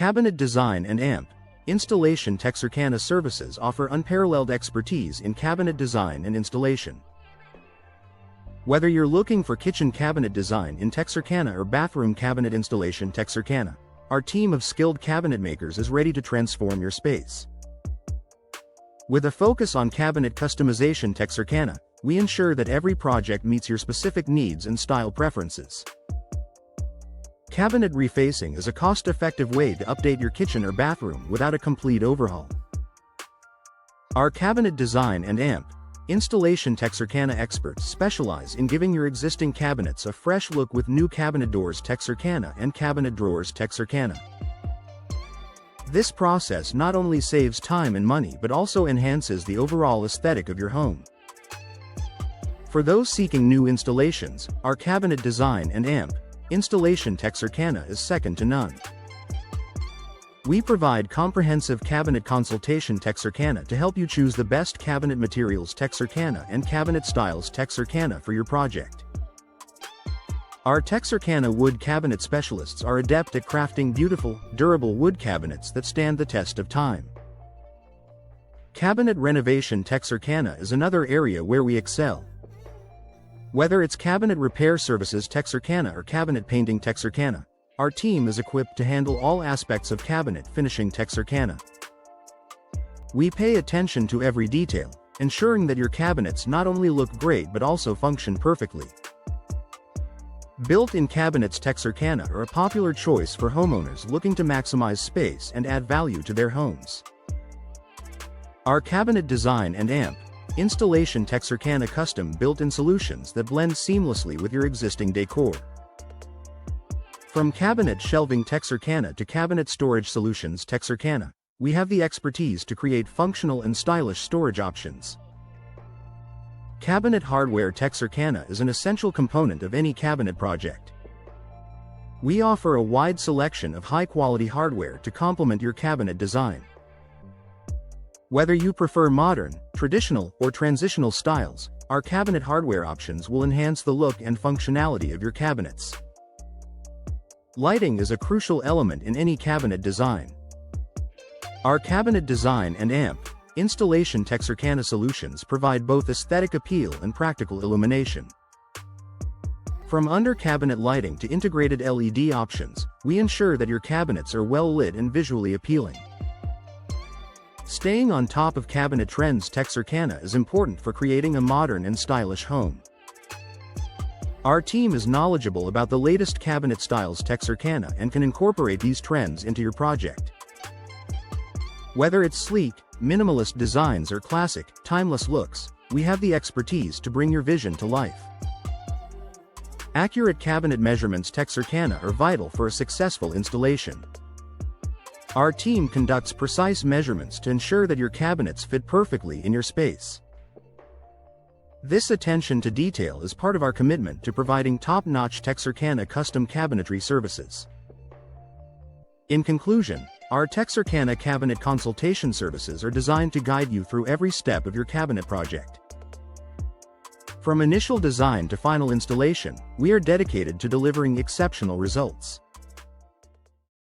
Cabinet Design and AMP Installation. Texarkana Services offer unparalleled expertise in cabinet design and installation. Whether you're looking for kitchen cabinet design in Texarkana or bathroom cabinet installation, Texarkana, our team of skilled cabinet makers is ready to transform your space. With a focus on cabinet customization, Texarkana, we ensure that every project meets your specific needs and style preferences. Cabinet refacing is a cost-effective way to update your kitchen or bathroom without a complete overhaul. Our Cabinet Design and AMP Installation. Texarkana experts specialize in giving your existing cabinets a fresh look with new cabinet doors Texarkana and cabinet drawers Texarkana. This process not only saves time and money but also enhances the overall aesthetic of your home. For those seeking new installations, our Cabinet Design and AMP Installation Texarkana is second to none. We provide comprehensive cabinet consultation Texarkana to help you choose the best cabinet materials Texarkana and cabinet styles Texarkana for your project. Our Texarkana wood cabinet specialists are adept at crafting beautiful, durable wood cabinets that stand the test of time. Cabinet renovation. Texarkana is another area where we excel. Whether it's cabinet repair services Texarkana or cabinet painting Texarkana, our team is equipped to handle all aspects of cabinet finishing Texarkana. We pay attention to every detail, ensuring that your cabinets not only look great but also function perfectly. Built-in cabinets Texarkana are a popular choice for homeowners looking to maximize space and add value to their homes. Our Cabinet Design and AMP Installation Texarkana custom built-in solutions that blend seamlessly with your existing decor. From cabinet shelving Texarkana to cabinet storage solutions Texarkana, we have the expertise to create functional and stylish storage options. Cabinet hardware Texarkana is an essential component of any cabinet project. We offer a wide selection of high-quality hardware to complement your cabinet design. Whether you prefer modern, traditional, or transitional styles, our cabinet hardware options will enhance the look and functionality of your cabinets. Lighting is a crucial element in any cabinet design. Our Cabinet Design and AMP Installation Texarkana solutions provide both aesthetic appeal and practical illumination. From under-cabinet lighting to integrated LED options, we ensure that your cabinets are well lit and visually appealing. Staying on top of cabinet trends Texarkana is important for creating a modern and stylish home. Our team is knowledgeable about the latest cabinet styles Texarkana and can incorporate these trends into your project. Whether it's sleek, minimalist designs or classic, timeless looks, we have the expertise to bring your vision to life. Accurate cabinet measurements Texarkana are vital for a successful installation. Our team conducts precise measurements to ensure that your cabinets fit perfectly in your space. This attention to detail is part of our commitment to providing top-notch Texarkana custom cabinetry services. In conclusion, our Texarkana cabinet consultation services are designed to guide you through every step of your cabinet project. From initial design to final installation, we are dedicated to delivering exceptional results.